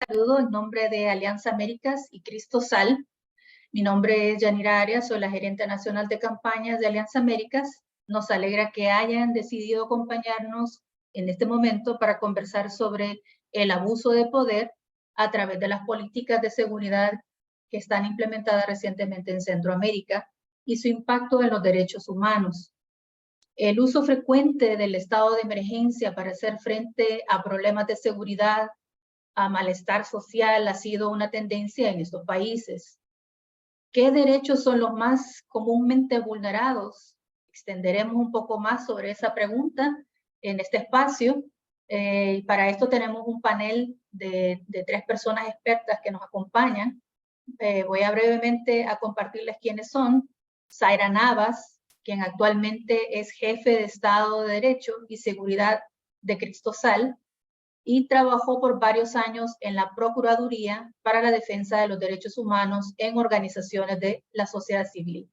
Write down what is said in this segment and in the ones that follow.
Saludo en nombre de Alianza Américas y Cristo Sal. Mi nombre es Yanira Arias, soy la gerente nacional de campañas de Alianza Américas. Nos alegra que hayan decidido acompañarnos en este momento para conversar sobre el abuso de poder a través de las políticas de seguridad que están implementadas recientemente en Centroamérica y su impacto en los derechos humanos. El uso frecuente del estado de emergencia para hacer frente a problemas de seguridad, a malestar social, ha sido una tendencia en estos países. ¿Qué derechos son los más comúnmente vulnerados? Extenderemos un poco más sobre esa pregunta en este espacio. Para esto tenemos un panel de 3 personas expertas que nos acompañan. Voy a brevemente a compartirles quiénes son. Zaira Navas, quien actualmente es jefe de Estado de Derecho y Seguridad de Cristo Sal, y trabajó por varios años en la Procuraduría para la Defensa de los Derechos Humanos en organizaciones de la sociedad civil.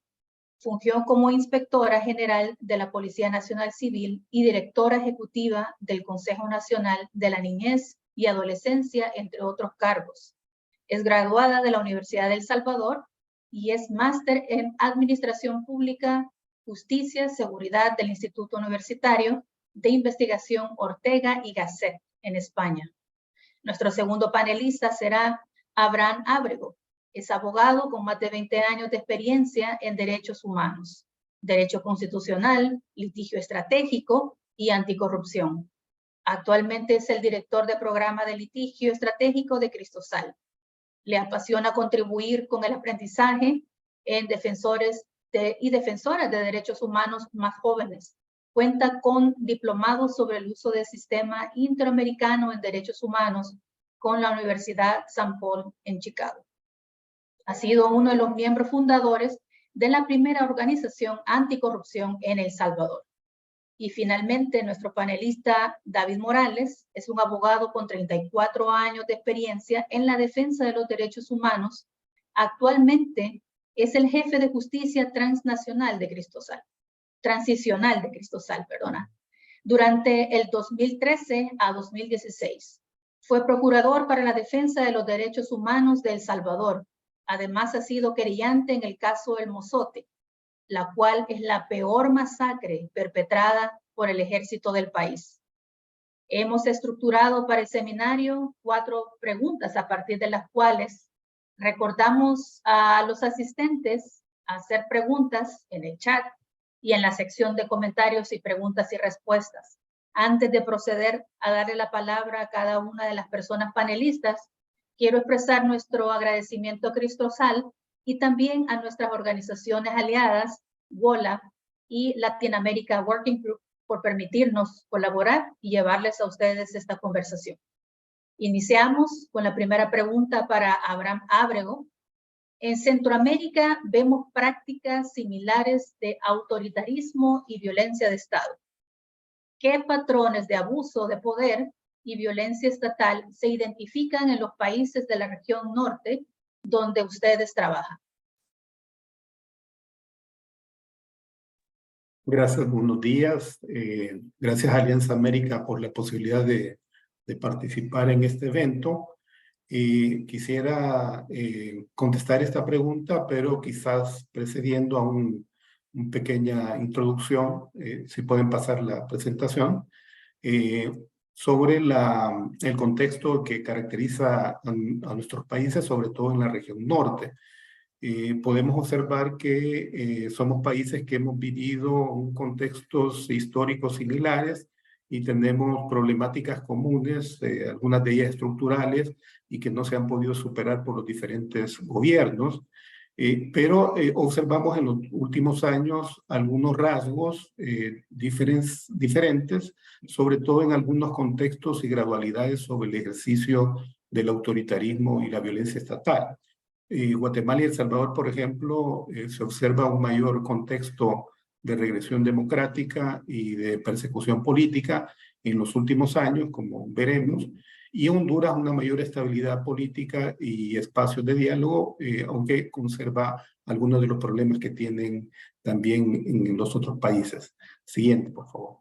Fungió como inspectora general de la Policía Nacional Civil y directora ejecutiva del Consejo Nacional de la Niñez y Adolescencia, entre otros cargos. Es graduada de la Universidad de El Salvador y es máster en Administración Pública, Justicia, Seguridad del Instituto Universitario de Investigación Ortega y Gasset en España. Nuestro segundo panelista será Abraham Ábrego. Es abogado con más de 20 años de experiencia en derechos humanos, derecho constitucional, litigio estratégico y anticorrupción. Actualmente es el director de programa de litigio estratégico de Cristo Sal. Le apasiona contribuir con el aprendizaje en defensores y defensoras de derechos humanos más jóvenes. Cuenta con diplomados sobre el uso del sistema interamericano en derechos humanos con la Universidad San Paul en Chicago. Ha sido uno de los miembros fundadores de la primera organización anticorrupción en El Salvador. Y finalmente, nuestro panelista David Morales es un abogado con 34 años de experiencia en la defensa de los derechos humanos. Actualmente es el jefe de justicia transicional de Cristo Sal. Durante el 2013 a 2016. Fue procurador para la defensa de los derechos humanos de El Salvador. Además, ha sido querellante en el caso El Mozote, la cual es la peor masacre perpetrada por el ejército del país. Hemos estructurado para el seminario 4 preguntas a partir de las cuales recordamos a los asistentes a hacer preguntas en el chat y en la sección de comentarios y preguntas y respuestas. Antes de proceder a darle la palabra a cada una de las personas panelistas, quiero expresar nuestro agradecimiento a Cristo Sal y también a nuestras organizaciones aliadas, WOLA y Latin America Working Group, por permitirnos colaborar y llevarles a ustedes esta conversación. Iniciamos con la primera pregunta para Abraham Ábrego. En Centroamérica vemos prácticas similares de autoritarismo y violencia de Estado. ¿Qué patrones de abuso de poder y violencia estatal se identifican en los países de la región norte donde ustedes trabajan? Gracias, buenos días. Gracias a Alianza América por la posibilidad de participar en este evento. Quisiera contestar esta pregunta, pero quizás precediendo a una pequeña introducción, si pueden pasar la presentación, sobre el contexto que caracteriza a nuestros países, sobre todo en la región norte. Podemos observar que somos países que hemos vivido contextos históricos similares y tenemos problemáticas comunes, algunas de ellas estructurales y que no se han podido superar por los diferentes gobiernos. Pero observamos en los últimos años algunos rasgos diferentes, sobre todo en algunos contextos y gradualidades sobre el ejercicio del autoritarismo y la violencia estatal. Guatemala y El Salvador, por ejemplo, se observa un mayor contexto de regresión democrática y de persecución política en los últimos años, como veremos, y Honduras una mayor estabilidad política y espacios de diálogo, aunque conserva algunos de los problemas que tienen también en los otros países. Siguiente, por favor.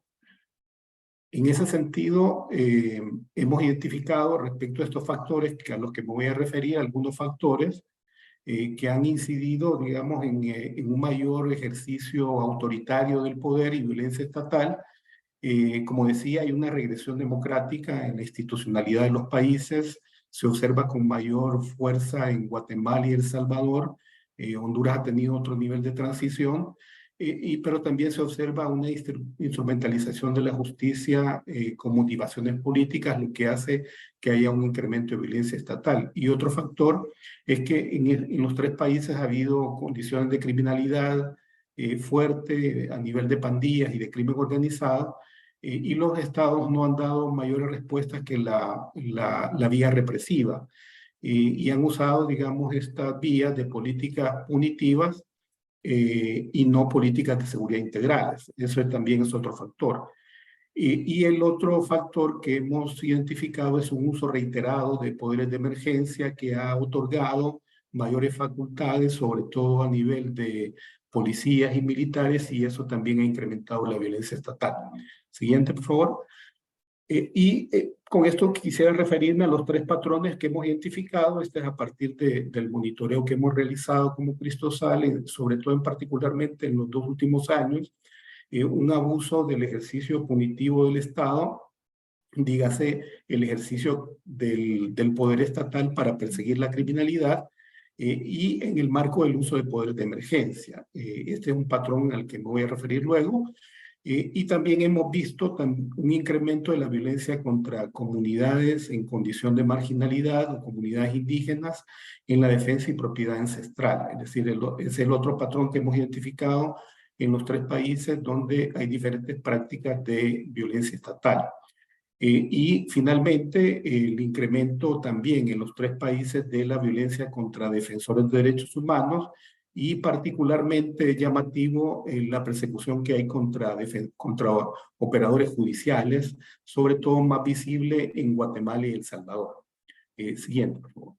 En ese sentido, hemos identificado respecto a estos factores, a los que me voy a referir, algunos factores que han incidido, digamos, en un mayor ejercicio autoritario del poder y violencia estatal. Como decía, hay una regresión democrática en la institucionalidad de los países, se observa con mayor fuerza en Guatemala y El Salvador. Honduras ha tenido otro nivel de transición, pero también se observa una instrumentalización de la justicia con motivaciones políticas, lo que hace que haya un incremento de violencia estatal. Y otro factor es que en los tres países ha habido condiciones de criminalidad fuerte a nivel de pandillas y de crimen organizado, y los estados no han dado mayores respuestas que la vía represiva, y han usado, digamos, estas vías de políticas punitivas y no políticas de seguridad integrales. Eso también es otro factor. Y el otro factor que hemos identificado es un uso reiterado de poderes de emergencia que ha otorgado mayores facultades, sobre todo a nivel de policías y militares, y eso también ha incrementado la violencia estatal. Siguiente, por favor. Con esto quisiera referirme a los tres patrones que hemos identificado. Este es a partir del monitoreo que hemos realizado como Cristosal, sobre todo particularmente en los 2 últimos años, un abuso del ejercicio punitivo del Estado, dígase el ejercicio del poder estatal para perseguir la criminalidad, y en el marco del uso de poderes de emergencia. Este es un patrón al que me voy a referir luego. Y también hemos visto un incremento de la violencia contra comunidades en condición de marginalidad o comunidades indígenas en la defensa y propiedad ancestral. Es decir, es el otro patrón que hemos identificado en los tres países donde hay diferentes prácticas de violencia estatal. Y finalmente, el incremento también en los tres países de la violencia contra defensores de derechos humanos, y particularmente llamativo la persecución que hay contra operadores judiciales, sobre todo más visible en Guatemala y El Salvador. Siguiente, por favor.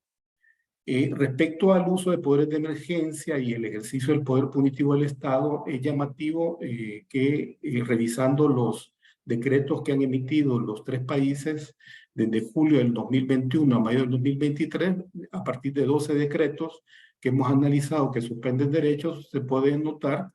Respecto al uso de poderes de emergencia y el ejercicio del poder punitivo del Estado, es llamativo que revisando los decretos que han emitido los tres países desde julio del 2021 a mayo del 2023, a partir de 12 decretos que hemos analizado que suspenden derechos, se puede notar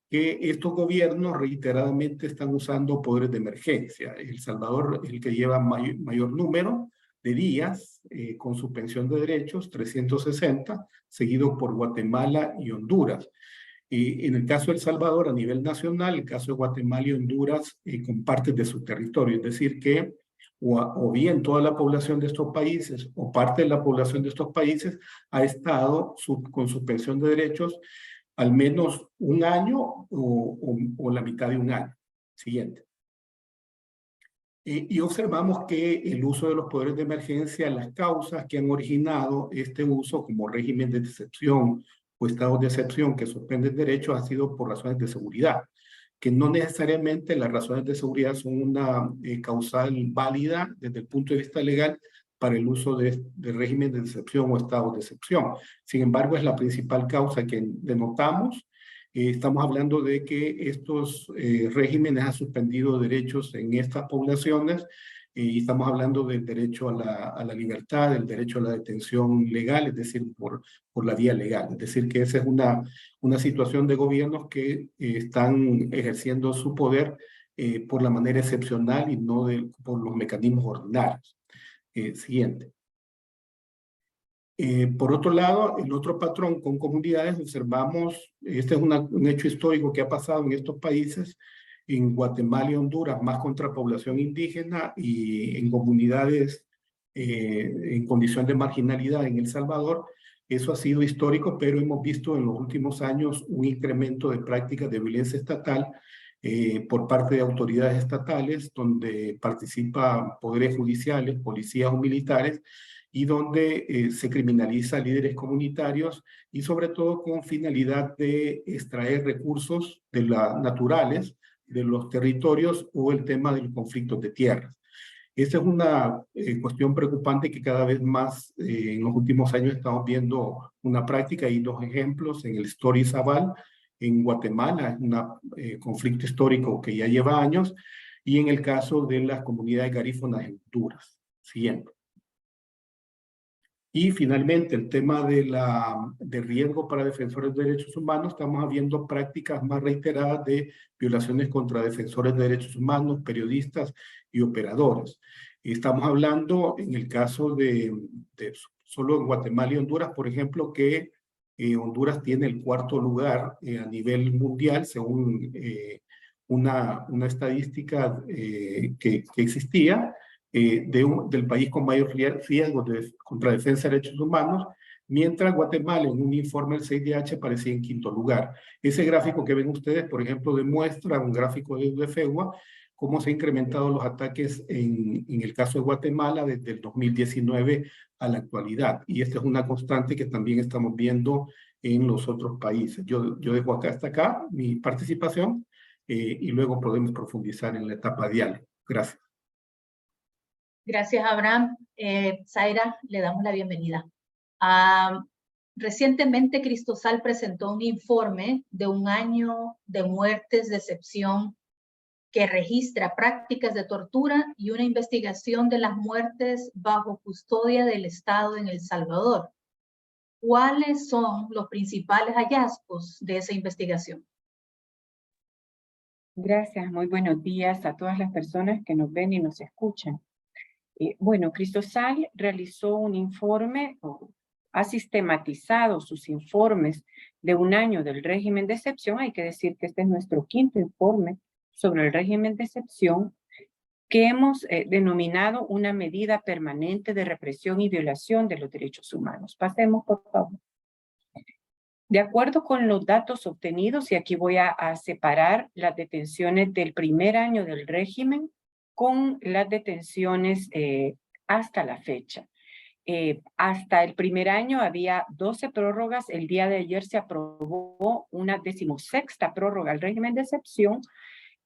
que estos gobiernos reiteradamente están usando poderes de emergencia. El Salvador es el que lleva mayor número de días con suspensión de derechos, 360, seguido por Guatemala y Honduras. En el caso de El Salvador, a nivel nacional, el caso de Guatemala y Honduras comparten de su territorio, es decir que o bien toda la población de estos países o parte de la población de estos países ha estado con suspensión de derechos al menos un año o la mitad de un año. Siguiente. Y observamos que el uso de los poderes de emergencia, las causas que han originado este uso como régimen de excepción o estados de excepción que suspenden derechos, ha sido por razones de seguridad, que no necesariamente las razones de seguridad son una causal válida desde el punto de vista legal para el uso de régimen de excepción o estados de excepción. Sin embargo, es la principal causa que denotamos. Estamos hablando de que estos regímenes han suspendido derechos en estas poblaciones, y estamos hablando del derecho a la libertad, del derecho a la detención legal, es decir, por la vía legal. Es decir, que esa es una situación de gobiernos que están ejerciendo su poder por la manera excepcional y no por los mecanismos ordinarios. Siguiente. Por otro lado, el otro patrón con comunidades, observamos, este es un hecho histórico que ha pasado en estos países, en Guatemala y Honduras, más contra población indígena y en comunidades en condición de marginalidad en El Salvador. Eso ha sido histórico, pero hemos visto en los últimos años un incremento de prácticas de violencia estatal por parte de autoridades estatales, donde participan poderes judiciales, policías o militares, y donde se criminaliza a líderes comunitarios y sobre todo con finalidad de extraer recursos naturales de los territorios o el tema de los conflictos de tierras. Esta es una cuestión preocupante que cada vez más en los últimos años estamos viendo una práctica. Hay dos ejemplos en el Story Zabal, en Guatemala, es un conflicto histórico que ya lleva años, y en el caso de las comunidades garífonas en Honduras. Siguiente. Y finalmente, el tema de riesgo para defensores de derechos humanos, estamos viendo prácticas más reiteradas de violaciones contra defensores de derechos humanos, periodistas y operadores. Estamos hablando, en el caso solo en Guatemala y Honduras, por ejemplo, que Honduras tiene el 4º lugar a nivel mundial, según una estadística que existía, del país con mayor riesgo contra defensa de derechos humanos, mientras Guatemala en un informe del CIDH aparecía en 5º lugar. Ese gráfico que ven ustedes, por ejemplo, demuestra un gráfico de FEUA, cómo se han incrementado los ataques en el caso de Guatemala desde el 2019 a la actualidad. Y esta es una constante que también estamos viendo en los otros países. Yo dejo hasta acá mi participación y luego podemos profundizar en la etapa de diálogo. Gracias. Gracias, Abraham. Zaira, le damos la bienvenida. Recientemente, Cristosal presentó un informe de 1 año de muertes de excepción que registra prácticas de tortura y una investigación de las muertes bajo custodia del Estado en El Salvador. ¿Cuáles son los principales hallazgos de esa investigación? Gracias, muy buenos días a todas las personas que nos ven y nos escuchan. Bueno, Cristosal realizó un informe, ha sistematizado sus informes de 1 año del régimen de excepción. Hay que decir que este es nuestro 5º informe sobre el régimen de excepción, que hemos denominado una medida permanente de represión y violación de los derechos humanos. Pasemos, por favor. De acuerdo con los datos obtenidos, y aquí voy a separar las detenciones del primer año del régimen con las detenciones hasta la fecha. Hasta el primer año había 12 prórrogas. El día de ayer se aprobó una 16ª prórroga al régimen de excepción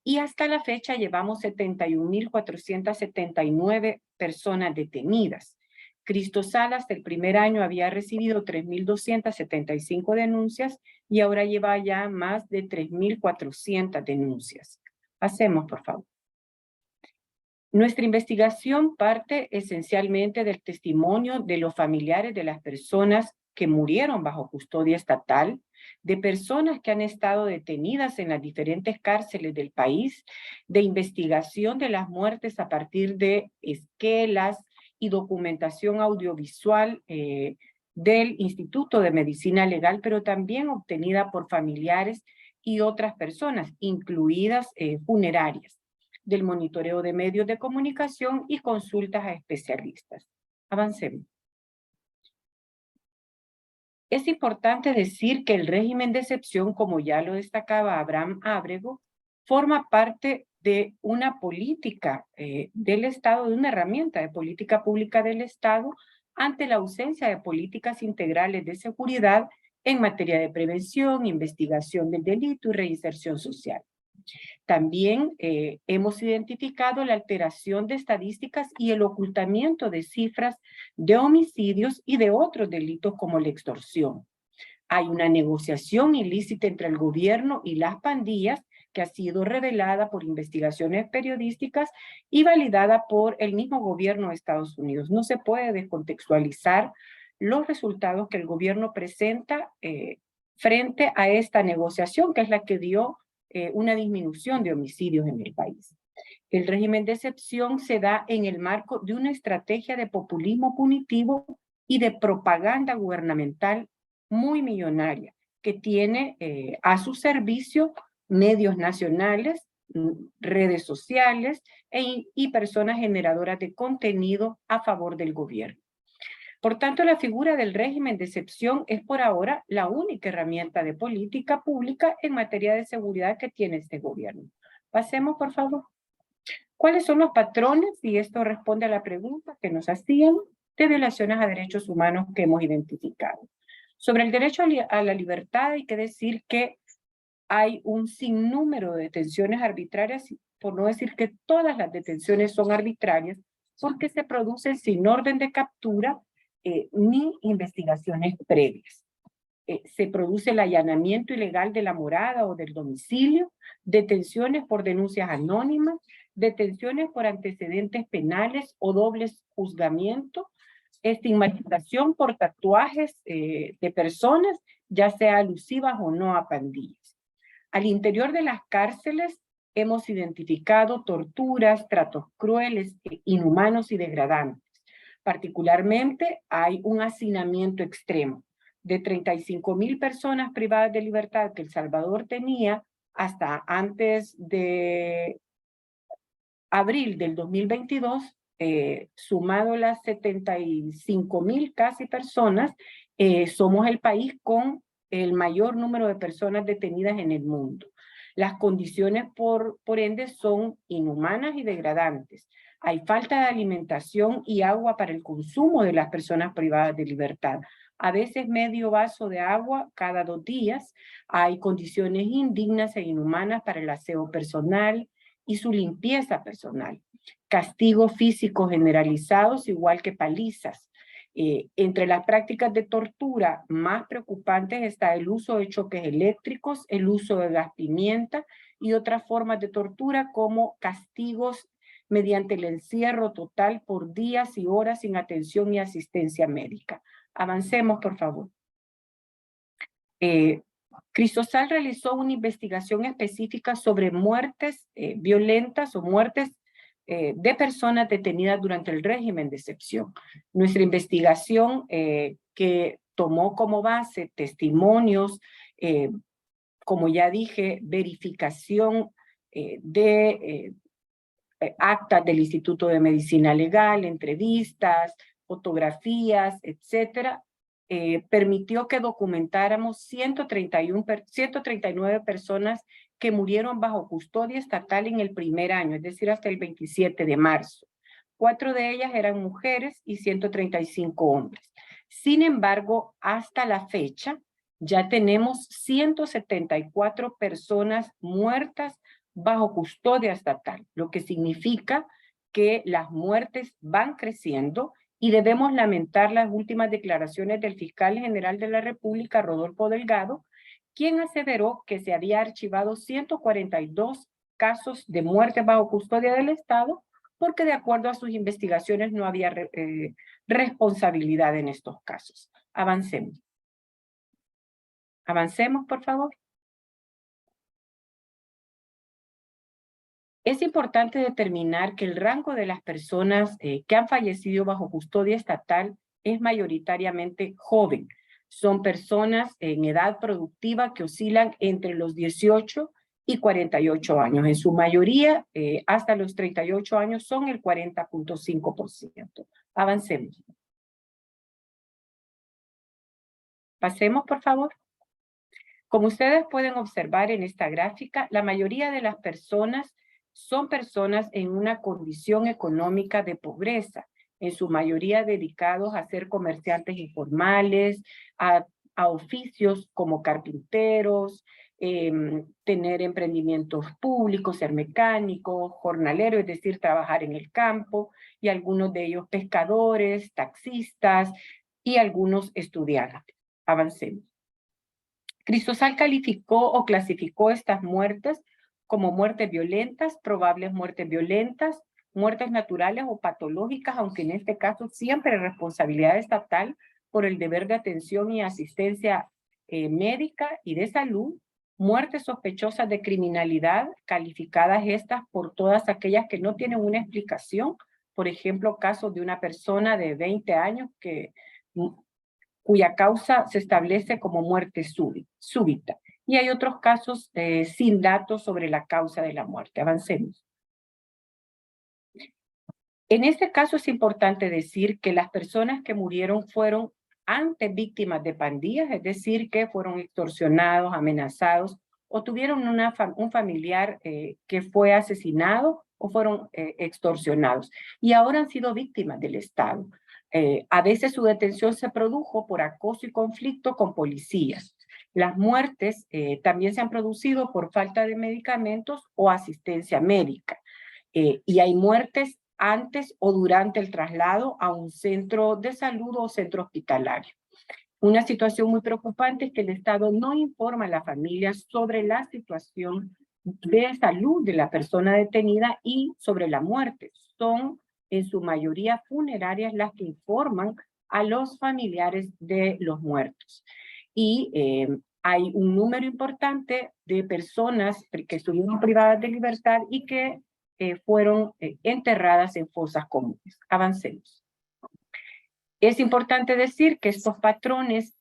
y hasta la fecha llevamos 71.479 personas detenidas. Cristosal hasta el primer año había recibido 3.275 denuncias y ahora lleva ya más de 3.400 denuncias. Pasemos, por favor. Nuestra investigación parte esencialmente del testimonio de los familiares de las personas que murieron bajo custodia estatal, de personas que han estado detenidas en las diferentes cárceles del país, de investigación de las muertes a partir de esquelas y documentación audiovisual del Instituto de Medicina Legal, pero también obtenida por familiares y otras personas, incluidas funerarias, del monitoreo de medios de comunicación y consultas a especialistas. Avancemos. Es importante decir que el régimen de excepción, como ya lo destacaba Abraham Ábrego, forma parte de una política del Estado, de una herramienta de política pública del Estado ante la ausencia de políticas integrales de seguridad en materia de prevención, investigación del delito y reinserción social. También hemos identificado la alteración de estadísticas y el ocultamiento de cifras de homicidios y de otros delitos como la extorsión. Hay una negociación ilícita entre el gobierno y las pandillas que ha sido revelada por investigaciones periodísticas y validada por el mismo gobierno de Estados Unidos. No se puede descontextualizar los resultados que el gobierno presenta frente a esta negociación, que es la que dio una disminución de homicidios en el país. El régimen de excepción se da en el marco de una estrategia de populismo punitivo y de propaganda gubernamental muy millonaria, que tiene a su servicio medios nacionales, redes sociales y personas generadoras de contenido a favor del gobierno. Por tanto, la figura del régimen de excepción es por ahora la única herramienta de política pública en materia de seguridad que tiene este gobierno. Pasemos, por favor. ¿Cuáles son los patrones? Y esto responde a la pregunta que nos hacían de violaciones a derechos humanos que hemos identificado. Sobre el derecho a la libertad hay que decir que hay un sinnúmero de detenciones arbitrarias, por no decir que todas las detenciones son arbitrarias, porque se producen sin orden de captura ni investigaciones previas. Se produce el allanamiento ilegal de la morada o del domicilio, detenciones por denuncias anónimas, detenciones por antecedentes penales o dobles juzgamiento, estigmatización por tatuajes de personas, ya sea alusivas o no a pandillas. Al interior de las cárceles hemos identificado torturas, tratos crueles, inhumanos y degradantes. Particularmente hay un hacinamiento extremo. De 35,000 personas privadas de libertad que El Salvador tenía hasta antes de abril del 2022, sumado las 75,000 casi personas, somos el país con el mayor número de personas detenidas en el mundo. Las condiciones, por ende, son inhumanas y degradantes. Hay falta de alimentación y agua para el consumo de las personas privadas de libertad. A veces medio vaso de agua cada 2 días. Hay condiciones indignas e inhumanas para el aseo personal y su limpieza personal. Castigos físicos generalizados, igual que palizas. Entre las prácticas de tortura más preocupantes está el uso de choques eléctricos, el uso de gas pimienta y otras formas de tortura como castigos mediante el encierro total por días y horas sin atención y asistencia médica. Avancemos, por favor. Cristosal realizó una investigación específica sobre muertes violentas o muertes de personas detenidas durante el régimen de excepción. Nuestra investigación que tomó como base testimonios, como ya dije, verificación de actas del Instituto de Medicina Legal, entrevistas, fotografías, etcétera, permitió que documentáramos 139 personas que murieron bajo custodia estatal en el primer año, es decir, hasta el 27 de marzo. 4 de ellas eran mujeres y 135 hombres. Sin embargo, hasta la fecha, ya tenemos 174 personas muertas bajo custodia estatal, lo que significa que las muertes van creciendo y debemos lamentar las últimas declaraciones del fiscal general de la República, Rodolfo Delgado, quien aseveró que se había archivado 142 casos de muerte bajo custodia del Estado porque de acuerdo a sus investigaciones no había responsabilidad en estos casos. Avancemos. Avancemos, por favor. Es importante determinar que el rango de las personas que han fallecido bajo custodia estatal es mayoritariamente joven. Son personas en edad productiva que oscilan entre los 18 y 48 años. En su mayoría, hasta los 38 años, son el 40.5%. Avancemos. Pasemos, por favor. Como ustedes pueden observar en esta gráfica, la mayoría de las personas son personas en una condición económica de pobreza, en su mayoría dedicados a ser comerciantes informales, a oficios como carpinteros, tener emprendimientos públicos, ser mecánico, jornalero, es decir, trabajar en el campo, y algunos de ellos pescadores, taxistas y algunos estudiantes. Avancemos. Cristosal calificó o clasificó estas muertes como muertes violentas, probables muertes violentas, muertes naturales o patológicas, aunque en este caso siempre es responsabilidad estatal por el deber de atención y asistencia médica y de salud, muertes sospechosas de criminalidad, calificadas estas por todas aquellas que no tienen una explicación, por ejemplo, casos de una persona de 20 años cuya causa se establece como muerte súbita. Y hay otros casos sin datos sobre la causa de la muerte. Avancemos. En este caso es importante decir que las personas que murieron fueron antes víctimas de pandillas, es decir, que fueron extorsionados, amenazados, o tuvieron un familiar que fue asesinado o fueron extorsionados. Y ahora han sido víctimas del Estado. A veces su detención se produjo por acoso y conflicto con policías. Las muertes también se han producido por falta de medicamentos o asistencia médica. Y hay muertes antes o durante el traslado a un centro de salud o centro hospitalario. Una situación muy preocupante es que el Estado no informa a las familias sobre la situación de salud de la persona detenida y sobre la muerte. Son en su mayoría funerarias las que informan a los familiares de los muertos. Y hay un número importante de personas que estuvieron privadas de libertad y que fueron enterradas en fosas comunes. Avancemos. Es importante decir que estos patrones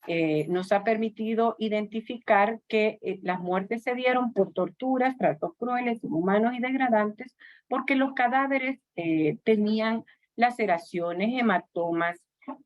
nos ha permitido identificar que las muertes se dieron por torturas, tratos crueles, inhumanos y degradantes, porque los cadáveres tenían laceraciones, hematomas,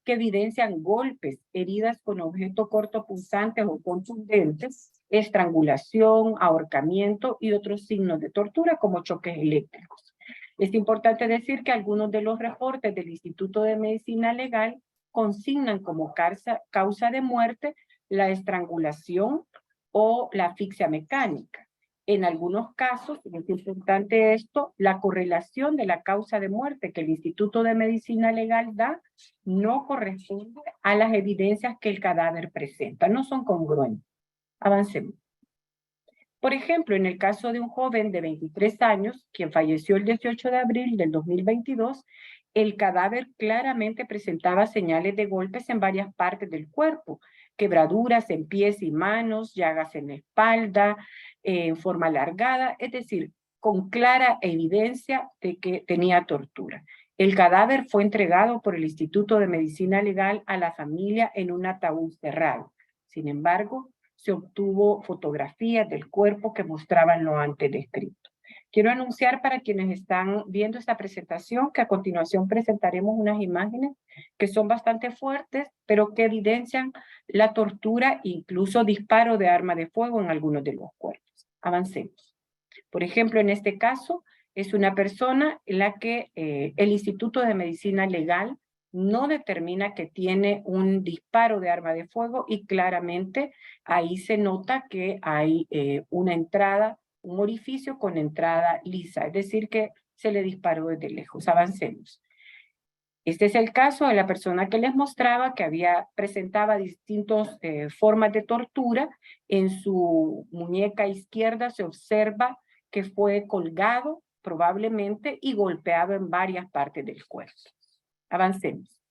que evidencian golpes, heridas con objetos cortopunzantes o contundentes, estrangulación, ahorcamiento y otros signos de tortura como choques eléctricos. Es importante decir que algunos de los reportes del Instituto de Medicina Legal consignan como causa de muerte la estrangulación o la asfixia mecánica. En algunos casos, y es importante esto, la correlación de la causa de muerte que el Instituto de Medicina Legal da no corresponde a las evidencias que el cadáver presenta, no son congruentes. Avancemos. Por ejemplo, en el caso de un joven de 23 años, quien falleció el 18 de abril del 2022, el cadáver claramente presentaba señales de golpes en varias partes del cuerpo, quebraduras en pies y manos, llagas en la espalda, en forma alargada, es decir, con clara evidencia de que tenía tortura. El cadáver fue entregado por el Instituto de Medicina Legal a la familia en un ataúd cerrado. Sin embargo, se obtuvo fotografías del cuerpo que mostraban lo antes descrito. Quiero anunciar para quienes están viendo esta presentación que a continuación presentaremos unas imágenes que son bastante fuertes, pero que evidencian la tortura e incluso disparo de arma de fuego en algunos de los cuerpos. Avancemos. Por ejemplo, en este caso es una persona en la que el Instituto de Medicina Legal no determina que tiene un disparo de arma de fuego y claramente ahí se nota que hay una entrada, un orificio con entrada lisa, es decir que se le disparó desde lejos. Avancemos. Este es el caso de la persona que les mostraba que presentaba distintas formas de tortura. En su muñeca izquierda se observa que fue colgado probablemente y golpeado en varias partes del cuerpo. Avancemos.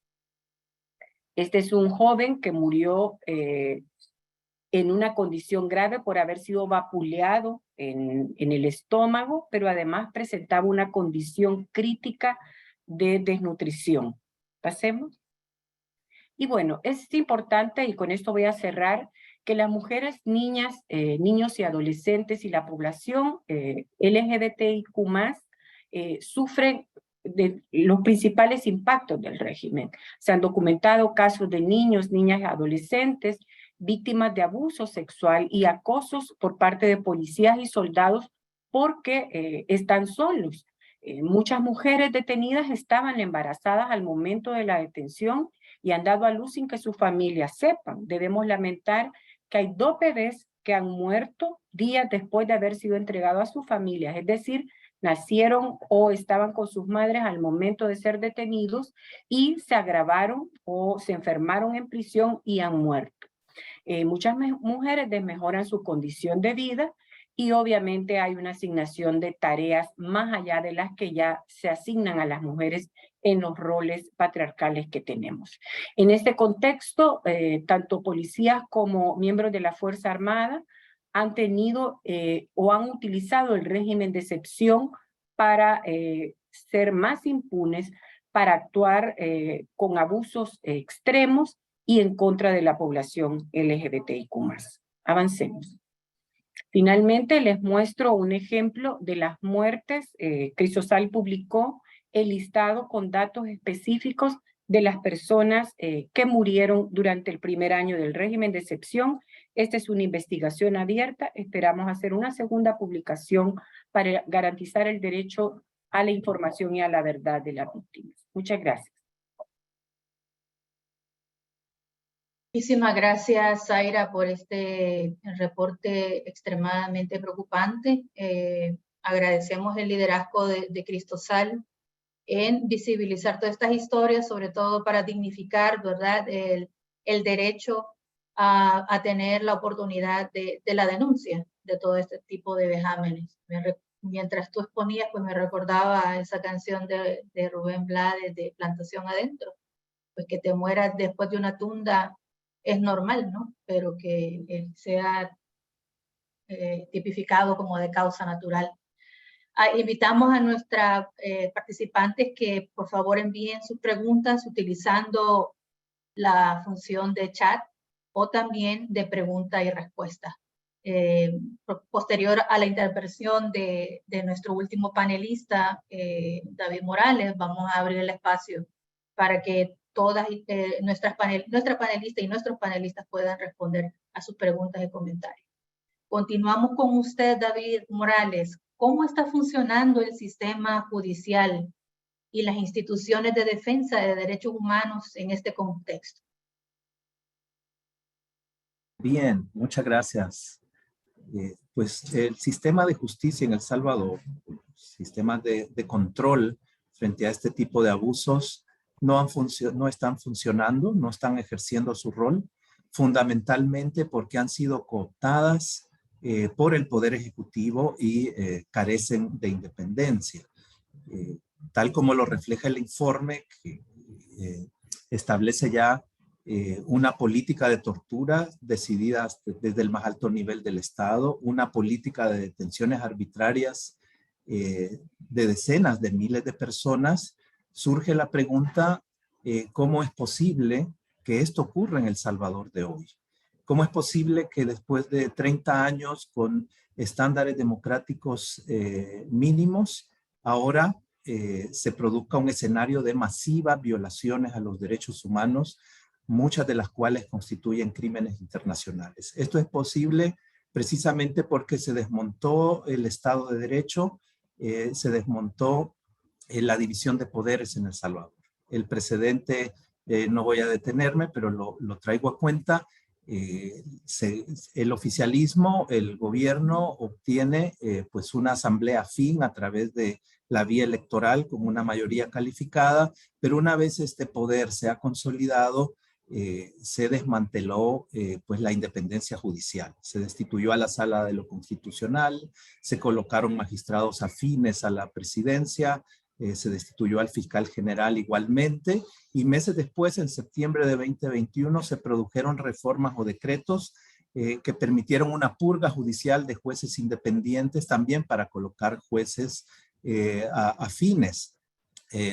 Este es un joven que murió en una condición grave por haber sido vapuleado en el estómago, pero además presentaba una condición crítica de desnutrición. Pasemos. Y bueno, es importante, y con esto voy a cerrar, que las mujeres, niñas, niños y adolescentes y la población LGBTIQ+, sufren de los principales impactos del régimen. Se han documentado casos de niños, niñas y adolescentes víctimas de abuso sexual y acosos por parte de policías y soldados porque están solos. Muchas mujeres detenidas estaban embarazadas al momento de la detención y han dado a luz sin que sus familias sepan. Debemos lamentar que hay 2 bebés que han muerto días después de haber sido entregados a sus familias, es decir, nacieron o estaban con sus madres al momento de ser detenidos y se agravaron o se enfermaron en prisión y han muerto. Muchas mujeres desmejoran su condición de vida y obviamente hay una asignación de tareas más allá de las que ya se asignan a las mujeres en los roles patriarcales que tenemos. En este contexto, tanto policías como miembros de la Fuerza Armada han tenido o han utilizado el régimen de excepción para ser más impunes, para actuar con abusos extremos y en contra de la población LGBTIQ+. Avancemos. Finalmente, les muestro un ejemplo de las muertes. Crisosal publicó el listado con datos específicos de las personas que murieron durante el primer año del régimen de excepción. Esta es una investigación abierta. Esperamos hacer una segunda publicación para garantizar el derecho a la información y a la verdad de las víctimas. Muchas gracias. Muchísimas gracias, Zaira, por este reporte extremadamente preocupante. Agradecemos el liderazgo de Crisosal en visibilizar todas estas historias, sobre todo para dignificar, ¿verdad?, el derecho a tener la oportunidad de la denuncia de todo este tipo de vejámenes. Mientras tú exponías, pues me recordaba esa canción de Rubén Blades de Plantación Adentro, pues que te mueras después de una tunda es normal, ¿no? Pero que sea tipificado como de causa natural. Invitamos a nuestras participantes que por favor envíen sus preguntas utilizando la función de chat o también de pregunta y respuesta. Posterior a la intervención de nuestro último panelista, David Morales, vamos a abrir el espacio para que todas nuestra panelista y nuestros panelistas puedan responder a sus preguntas y comentarios. Continuamos con usted, David Morales. ¿Cómo está funcionando el sistema judicial y las instituciones de defensa de derechos humanos en este contexto? Bien, muchas gracias. Pues el sistema de justicia en El Salvador, sistemas de control frente a este tipo de abusos, no están funcionando, no están ejerciendo su rol, fundamentalmente porque han sido cooptadas por el Poder Ejecutivo y carecen de independencia. Tal como lo refleja el informe que establece ya una política de tortura decidida desde el más alto nivel del Estado, una política de detenciones arbitrarias de decenas de miles de personas, surge la pregunta, ¿cómo es posible que esto ocurra en El Salvador de hoy? ¿Cómo es posible que después de 30 años con estándares democráticos mínimos, ahora se produzca un escenario de masivas violaciones a los derechos humanos, muchas de las cuales constituyen crímenes internacionales? Esto es posible precisamente porque se desmontó el Estado de Derecho, se desmontó la división de poderes en El Salvador. El precedente, no voy a detenerme, pero lo traigo a cuenta. El oficialismo, el gobierno obtiene pues una asamblea afín a través de la vía electoral con una mayoría calificada, pero una vez este poder se ha consolidado, se desmanteló pues la independencia judicial. Se destituyó a la Sala de lo Constitucional, se colocaron magistrados afines a la presidencia, se destituyó al fiscal general igualmente, y meses después, en septiembre de 2021, se produjeron reformas o decretos que permitieron una purga judicial de jueces independientes también para colocar jueces afines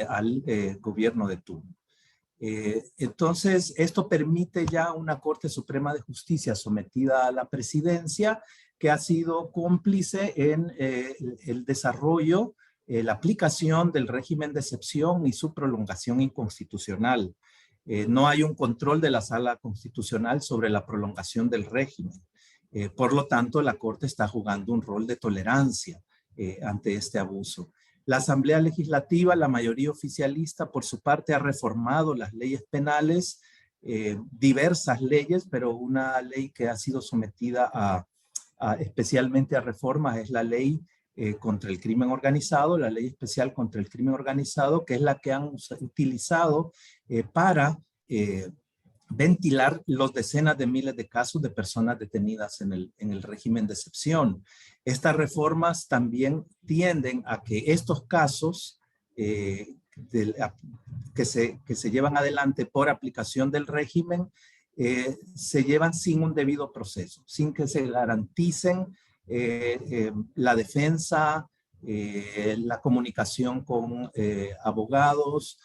al gobierno de turno. Entonces, esto permite ya una Corte Suprema de Justicia sometida a la presidencia, que ha sido cómplice en el desarrollo, la aplicación del régimen de excepción y su prolongación inconstitucional. No hay un control de la Sala Constitucional sobre la prolongación del régimen. Por lo tanto, la Corte está jugando un rol de tolerancia ante este abuso. La Asamblea Legislativa, la mayoría oficialista, por su parte, ha reformado las leyes penales, diversas leyes, pero una ley que ha sido sometida especialmente a reformas es la ley contra el crimen organizado, la ley especial contra el crimen organizado, que es la que han utilizado para ventilar los decenas de miles de casos de personas detenidas en el régimen de excepción. Estas reformas también tienden a que estos casos que se llevan adelante por aplicación del régimen se llevan sin un debido proceso, sin que se garanticen la defensa, la comunicación con abogados,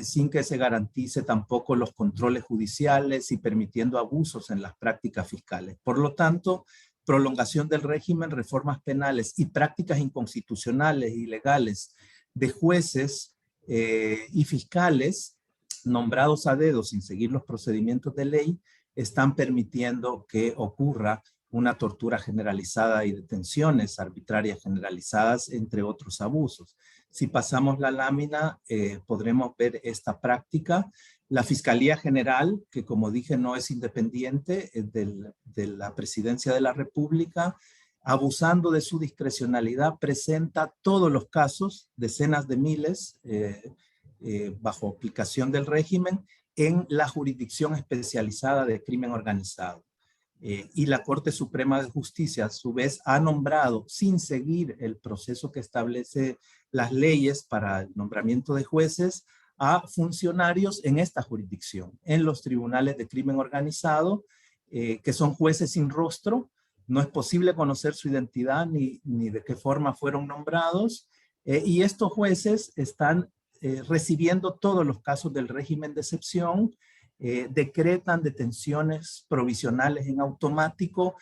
sin que se garantice tampoco los controles judiciales y permitiendo abusos en las prácticas fiscales. Por lo tanto, prolongación del régimen, reformas penales y prácticas inconstitucionales e ilegales de jueces y fiscales nombrados a dedo sin seguir los procedimientos de ley están permitiendo que ocurra una tortura generalizada y detenciones arbitrarias generalizadas, entre otros abusos. Si pasamos la lámina, podremos ver esta práctica. La Fiscalía General, que como dije no es independiente de la Presidencia de la República, abusando de su discrecionalidad, presenta todos los casos, decenas de miles, bajo aplicación del régimen, en la Jurisdicción Especializada de Crimen Organizado. Y la Corte Suprema de Justicia, a su vez, ha nombrado, sin seguir el proceso que establece las leyes para el nombramiento de jueces, a funcionarios en esta jurisdicción, en los tribunales de crimen organizado, que son jueces sin rostro. No es posible conocer su identidad ni de qué forma fueron nombrados. Y estos jueces están recibiendo todos los casos del régimen de excepción, decretan detenciones provisionales en automático,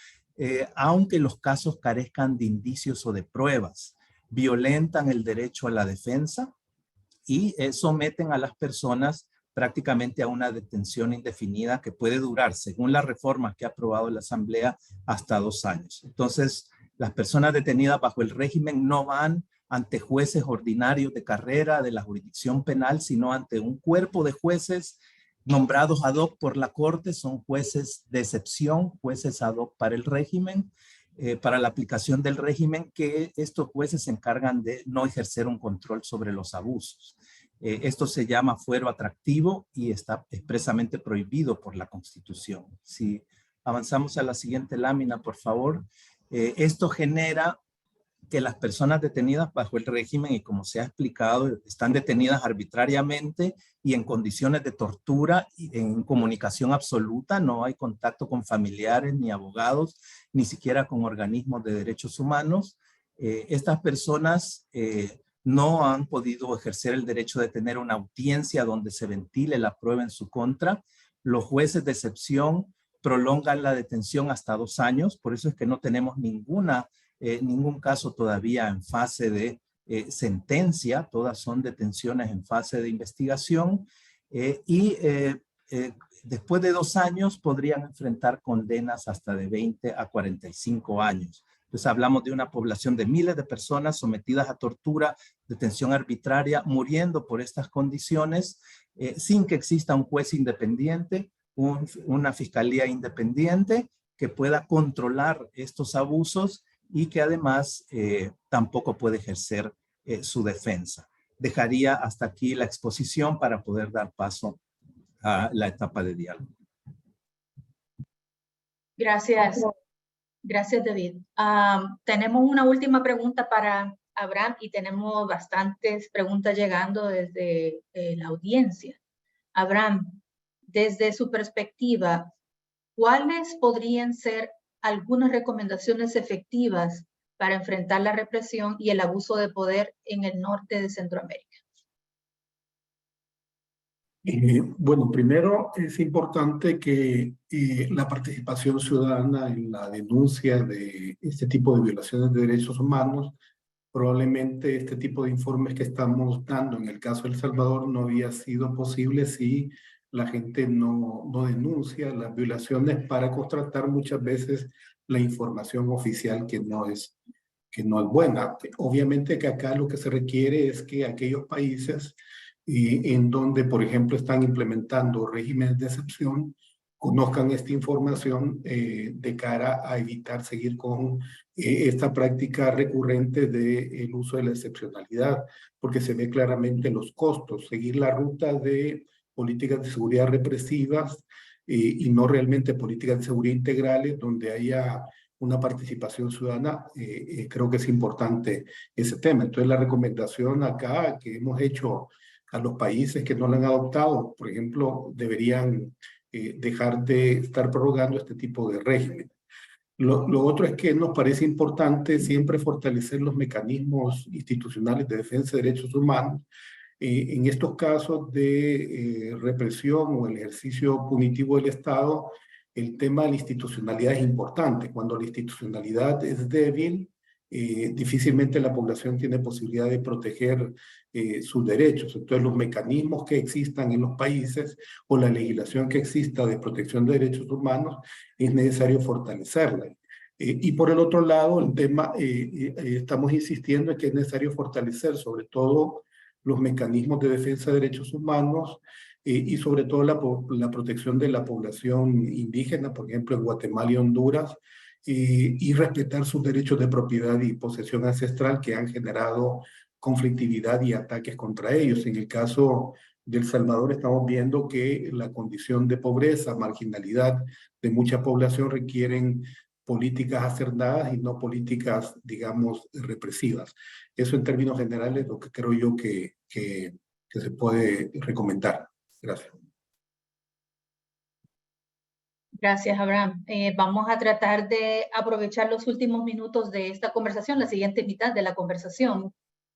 aunque los casos carezcan de indicios o de pruebas, violentan el derecho a la defensa y someten a las personas prácticamente a una detención indefinida que puede durar, según las reformas que ha aprobado la Asamblea, hasta 2 años. Entonces, las personas detenidas bajo el régimen no van ante jueces ordinarios de carrera de la jurisdicción penal, sino ante un cuerpo de jueces nombrados ad hoc por la Corte. Son jueces de excepción, jueces ad hoc para el régimen, para la aplicación del régimen, que estos jueces se encargan de no ejercer un control sobre los abusos. Esto se llama fuero atractivo y está expresamente prohibido por la Constitución. Si avanzamos a la siguiente lámina, por favor. Esto genera que las personas detenidas bajo el régimen, y como se ha explicado, están detenidas arbitrariamente y en condiciones de tortura, y en comunicación absoluta. No hay contacto con familiares, ni abogados, ni siquiera con organismos de derechos humanos. Estas personas no han podido ejercer el derecho de tener una audiencia donde se ventile la prueba en su contra. Los jueces de excepción prolongan la detención hasta 2 años, por eso es que no tenemos ningún caso todavía en fase de sentencia. Todas son detenciones en fase de investigación, después de 2 años podrían enfrentar condenas hasta de 20 a 45 años. Entonces hablamos de una población de miles de personas sometidas a tortura, detención arbitraria, muriendo por estas condiciones, sin que exista un juez independiente, una fiscalía independiente que pueda controlar estos abusos, y que además tampoco puede ejercer su defensa. Dejaría hasta aquí la exposición para poder dar paso a la etapa de diálogo. Gracias. Gracias, David. Tenemos una última pregunta para Abraham y tenemos bastantes preguntas llegando desde la audiencia. Abraham, desde su perspectiva, ¿cuáles podrían ser algunas recomendaciones efectivas para enfrentar la represión y el abuso de poder en el norte de Centroamérica? Bueno, primero es importante que la participación ciudadana en la denuncia de este tipo de violaciones de derechos humanos, probablemente este tipo de informes que estamos dando en el caso de El Salvador no había sido posible si la gente no denuncia las violaciones, para contrastar muchas veces la información oficial que no es buena. Obviamente que acá lo que se requiere es que aquellos países en donde, por ejemplo, están implementando regímenes de excepción, conozcan esta información de cara a evitar seguir con esta práctica recurrente del uso de la excepcionalidad, porque se ve claramente los costos. Seguir la ruta de políticas de seguridad represivas y no realmente políticas de seguridad integrales donde haya una participación ciudadana, creo que es importante ese tema. Entonces la recomendación acá que hemos hecho a los países que no la han adoptado, por ejemplo, deberían dejar de estar prorrogando este tipo de régimen. Lo otro es que nos parece importante siempre fortalecer los mecanismos institucionales de defensa de derechos humanos. En estos casos de represión o el ejercicio punitivo del Estado, el tema de la institucionalidad es importante. Cuando la institucionalidad es débil, difícilmente la población tiene posibilidad de proteger sus derechos. Entonces, los mecanismos que existan en los países o la legislación que exista de protección de derechos humanos es necesario fortalecerla. Y por el otro lado, el tema, estamos insistiendo en que es necesario fortalecer sobre todo los mecanismos de defensa de derechos humanos y sobre todo la protección de la población indígena, por ejemplo, en Guatemala y Honduras, y respetar sus derechos de propiedad y posesión ancestral que han generado conflictividad y ataques contra ellos. En el caso de El Salvador estamos viendo que la condición de pobreza, marginalidad de mucha población requieren políticas acertadas y no políticas, digamos, represivas. Eso en términos generales es lo que creo yo que se puede recomendar. Gracias. Gracias, Abraham. Vamos a tratar de aprovechar los últimos minutos de esta conversación, la siguiente mitad de la conversación.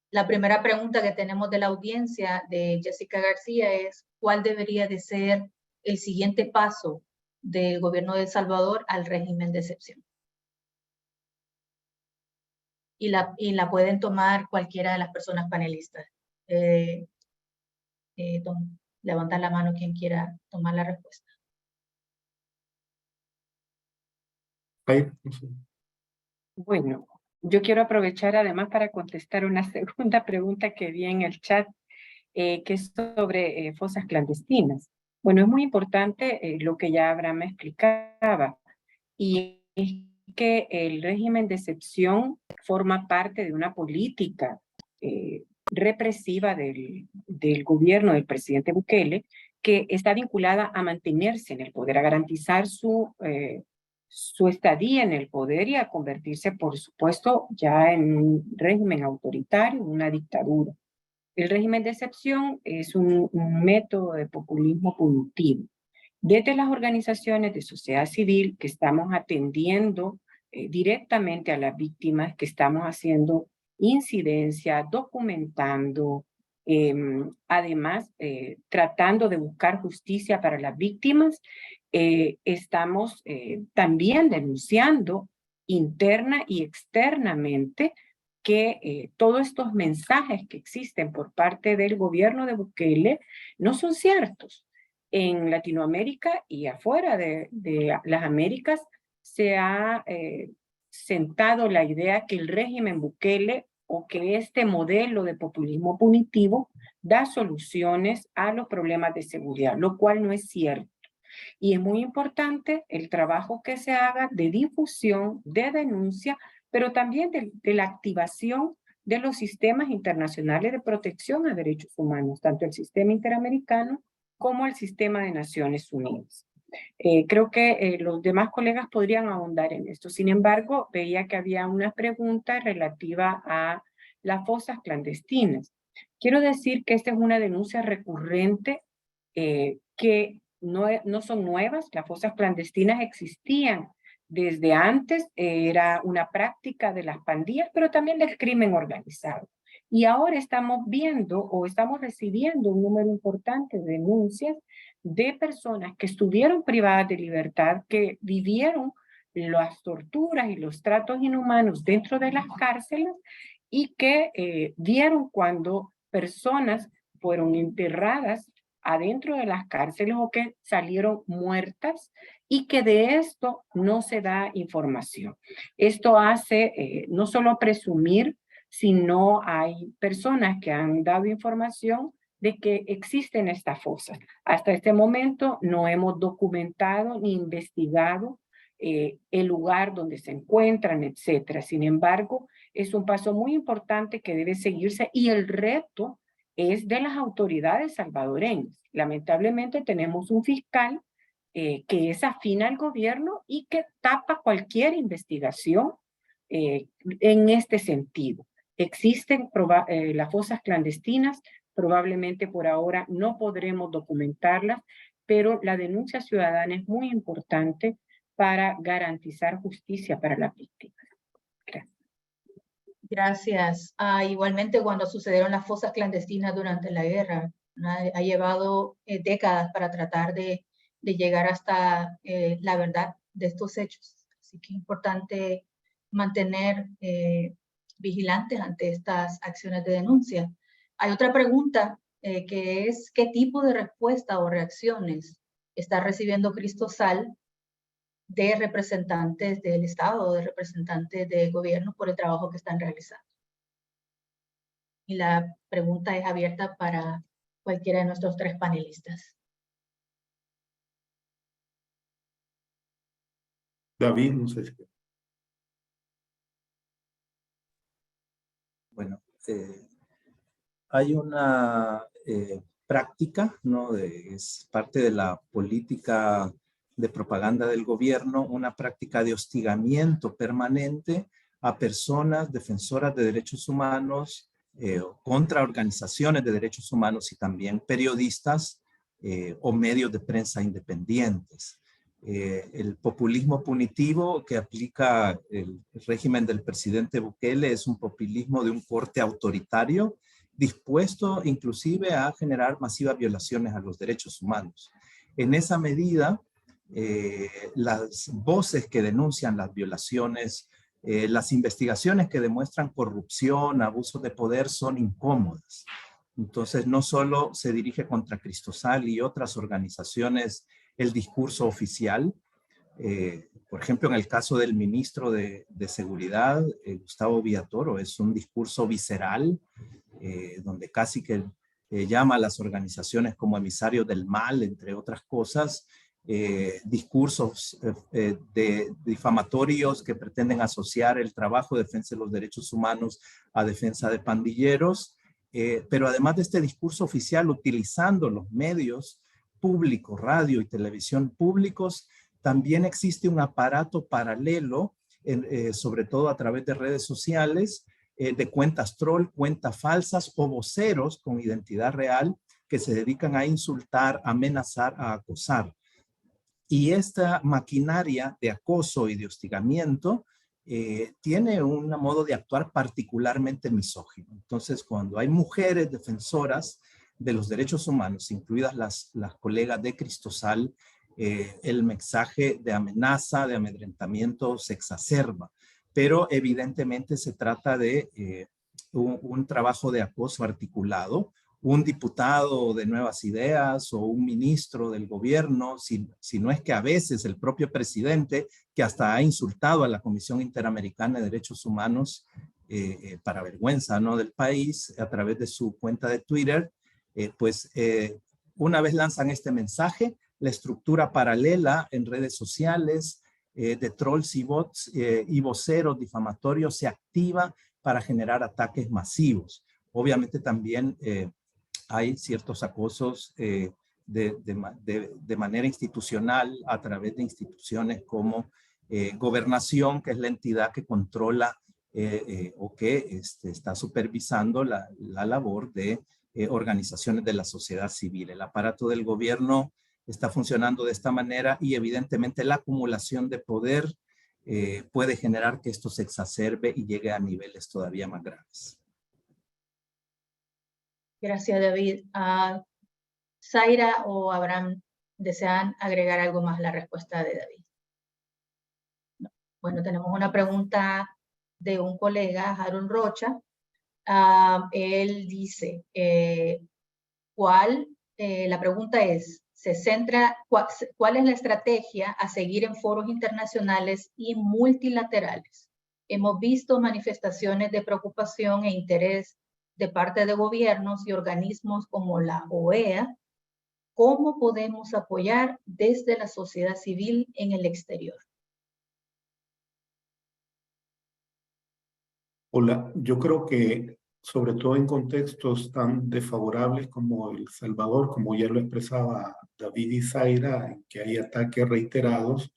La primera pregunta que tenemos de la audiencia de Jessica García es: ¿cuál debería de ser el siguiente paso del gobierno de El Salvador al régimen de excepción? Y la pueden tomar cualquiera de las personas panelistas. Levantar la mano quien quiera tomar la respuesta. Bueno, yo quiero aprovechar además para contestar una segunda pregunta que vi en el chat, que es sobre fosas clandestinas. Bueno, es muy importante lo que ya Abraham explicaba, y es que el régimen de excepción forma parte de una política represiva del gobierno del presidente Bukele, que está vinculada a mantenerse en el poder, a garantizar su estadía en el poder y a convertirse, por supuesto, ya en un régimen autoritario, una dictadura. El régimen de excepción es un método de populismo punitivo. Desde las organizaciones de sociedad civil que estamos atendiendo directamente a las víctimas, que estamos haciendo incidencia, documentando, además tratando de buscar justicia para las víctimas, estamos también denunciando interna y externamente que todos estos mensajes que existen por parte del gobierno de Bukele no son ciertos. En Latinoamérica y afuera de las Américas se ha sentado la idea que el régimen Bukele o que este modelo de populismo punitivo da soluciones a los problemas de seguridad, lo cual no es cierto. Y es muy importante el trabajo que se haga de difusión, de denuncia, pero también de la activación de los sistemas internacionales de protección a derechos humanos, tanto el sistema interamericano como el sistema de Naciones Unidas. Creo que los demás colegas podrían ahondar en esto. Sin embargo, veía que había una pregunta relativa a las fosas clandestinas. Quiero decir que esta es una denuncia recurrente que no son nuevas. Las fosas clandestinas existían desde antes, era una práctica de las pandillas, pero también del crimen organizado. Y ahora estamos viendo o estamos recibiendo un número importante de denuncias de personas que estuvieron privadas de libertad, que vivieron las torturas y los tratos inhumanos dentro de las cárceles y que vieron cuando personas fueron enterradas adentro de las cárceles o que salieron muertas y que de esto no se da información. Esto hace no solo presumir, sino hay personas que han dado información de que existen estas fosas. Hasta este momento no hemos documentado ni investigado el lugar donde se encuentran, etcétera. Sin embargo, es un paso muy importante que debe seguirse y el reto es de las autoridades salvadoreñas. Lamentablemente tenemos un fiscal que es afín al gobierno y que tapa cualquier investigación en este sentido. Existen las fosas clandestinas, probablemente por ahora no podremos documentarlas, pero la denuncia ciudadana es muy importante para garantizar justicia para las víctimas. Gracias. Gracias. Igualmente, cuando sucedieron las fosas clandestinas durante la guerra, ha llevado décadas para tratar de llegar hasta la verdad de estos hechos. Así que es importante mantener vigilantes ante estas acciones de denuncia. Hay otra pregunta que es: ¿qué tipo de respuesta o reacciones está recibiendo Cristosal de representantes del Estado, de representantes de gobierno por el trabajo que están realizando? Y la pregunta es abierta para cualquiera de nuestros tres panelistas. David, no sé si... Bueno, hay una práctica, ¿no? Es parte de la política de propaganda del gobierno, una práctica de hostigamiento permanente a personas defensoras de derechos humanos, contra organizaciones de derechos humanos y también periodistas o medios de prensa independientes. El populismo punitivo que aplica el régimen del presidente Bukele es un populismo de un corte autoritario, dispuesto inclusive a generar masivas violaciones a los derechos humanos. En esa medida, las voces que denuncian las violaciones, las investigaciones que demuestran corrupción, abuso de poder son incómodas. Entonces, no solo se dirige contra Cristosal y otras organizaciones el discurso oficial. Por ejemplo, en el caso del ministro de Seguridad, Gustavo Villatoro, es un discurso visceral, donde casi que llama a las organizaciones como emisarios del mal, entre otras cosas, discursos difamatorios que pretenden asociar el trabajo de defensa de los derechos humanos a defensa de pandilleros, pero además de este discurso oficial, utilizando los medios públicos, radio y televisión públicos, también existe un aparato paralelo, sobre todo a través de redes sociales, de cuentas troll, cuentas falsas o voceros con identidad real que se dedican a insultar, a amenazar, a acosar. Y esta maquinaria de acoso y de hostigamiento tiene un modo de actuar particularmente misógino. Entonces, cuando hay mujeres defensoras de los derechos humanos, incluidas las colegas de Cristosal, el mensaje de amenaza, de amedrentamiento se exacerba. Pero evidentemente se trata de un trabajo de acoso articulado. Un diputado de Nuevas Ideas o un ministro del gobierno, si no es que a veces el propio presidente, que hasta ha insultado a la Comisión Interamericana de Derechos Humanos, para vergüenza, ¿no?, del país, a través de su cuenta de Twitter, una vez lanzan este mensaje, la estructura paralela en redes sociales de trolls y bots y voceros difamatorios se activa para generar ataques masivos. Obviamente también hay ciertos acosos de manera institucional a través de instituciones como Gobernación, que es la entidad que controla o que está supervisando la labor de organizaciones de la sociedad civil. El aparato del gobierno está funcionando de esta manera y evidentemente la acumulación de poder puede generar que esto se exacerbe y llegue a niveles todavía más graves. Gracias, David. Zaira o Abraham, ¿desean agregar algo más a la respuesta de David? No. Bueno, tenemos una pregunta de un colega, Harold Rocha. Él dice, la pregunta es, ¿cuál es la estrategia a seguir en foros internacionales y multilaterales? Hemos visto manifestaciones de preocupación e interés de parte de gobiernos y organismos como la OEA. ¿Cómo podemos apoyar desde la sociedad civil en el exterior? Hola, yo creo que sobre todo en contextos tan desfavorables como El Salvador, como ya lo expresaba David y Zaira, en que hay ataques reiterados,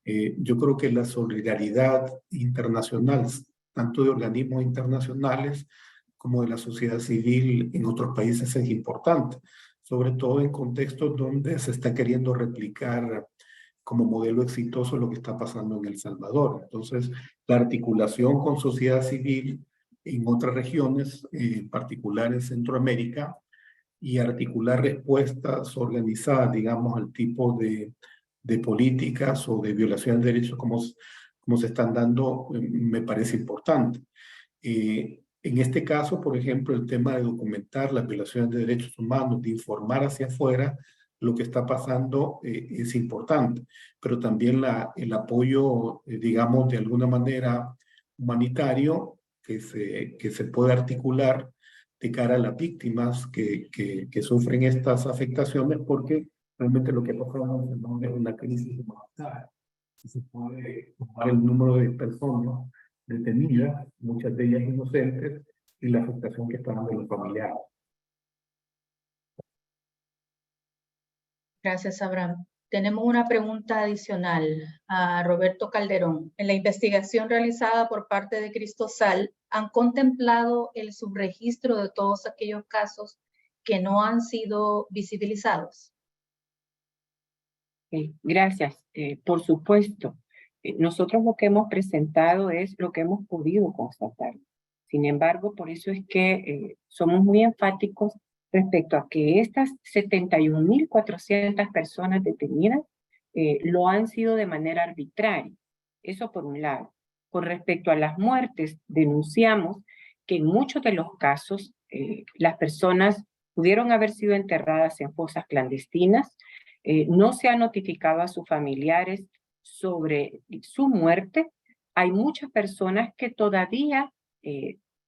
yo creo que la solidaridad internacional, tanto de organismos internacionales como de la sociedad civil en otros países es importante, sobre todo en contextos donde se está queriendo replicar como modelo exitoso lo que está pasando en El Salvador. Entonces, la articulación con sociedad civil en otras regiones, en particular en Centroamérica, y articular respuestas organizadas, digamos, al tipo de políticas o de violación de derechos como se están dando, me parece importante. En este caso, por ejemplo, el tema de documentar las violaciones de derechos humanos, de informar hacia afuera lo que está pasando es importante, pero también el apoyo, digamos, de alguna manera humanitario que se puede articular de cara a las víctimas que sufren estas afectaciones, porque realmente lo que pasamos es una crisis humanitaria. Se puede tomar el número de personas detenidas, muchas de ellas inocentes, y la afectación que están dando los familiares. Gracias, Abraham. Tenemos una pregunta adicional a Roberto Calderón. En la investigación realizada por parte de Cristosal, ¿han contemplado el subregistro de todos aquellos casos que no han sido visibilizados? Gracias. Por supuesto, nosotros lo que hemos presentado es lo que hemos podido constatar. Sin embargo, por eso es que somos muy enfáticos respecto a que estas 71.400 personas detenidas lo han sido de manera arbitraria. Eso por un lado. Con respecto a las muertes, denunciamos que en muchos de los casos las personas pudieron haber sido enterradas en fosas clandestinas. No se ha notificado a sus familiares sobre su muerte. Hay muchas personas que todavía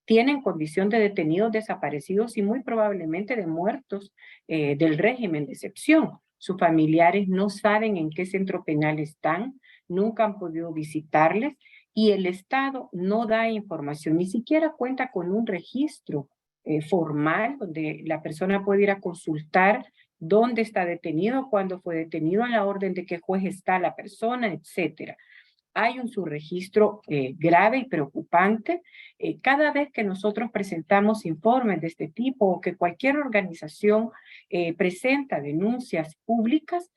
tienen condición de detenidos desaparecidos y muy probablemente de muertos del régimen de excepción. Sus familiares no saben en qué centro penal están, nunca han podido visitarles y el Estado no da información, ni siquiera cuenta con un registro formal donde la persona puede ir a consultar dónde está detenido, cuándo fue detenido, a la orden de qué juez está la persona, etcétera. Hay un subregistro grave y preocupante. Cada vez que nosotros presentamos informes de este tipo o que cualquier organización presenta denuncias públicas,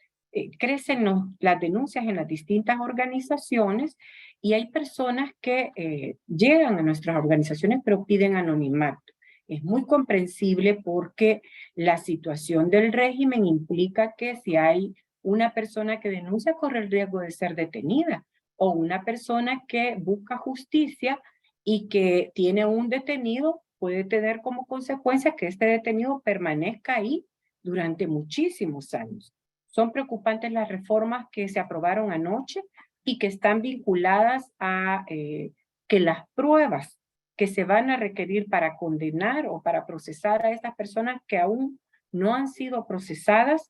crecen las denuncias en las distintas organizaciones y hay personas que llegan a nuestras organizaciones pero piden anonimato. Es muy comprensible porque la situación del régimen implica que si hay una persona que denuncia corre el riesgo de ser detenida o una persona que busca justicia y que tiene un detenido puede tener como consecuencia que este detenido permanezca ahí durante muchísimos años. Son preocupantes las reformas que se aprobaron anoche y que están vinculadas a que las pruebas que se van a requerir para condenar o para procesar a estas personas que aún no han sido procesadas,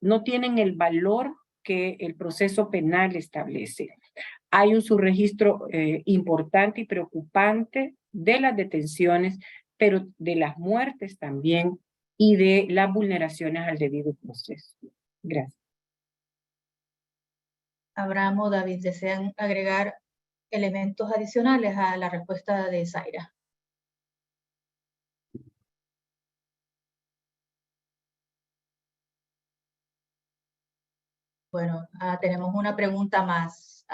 no tienen el valor que el proceso penal establece. Hay un subregistro importante y preocupante de las detenciones, pero de las muertes también y de las vulneraciones al debido proceso. Gracias. Abraham o David, ¿desean agregar elementos adicionales a la respuesta de Zaira? Bueno, tenemos una pregunta más.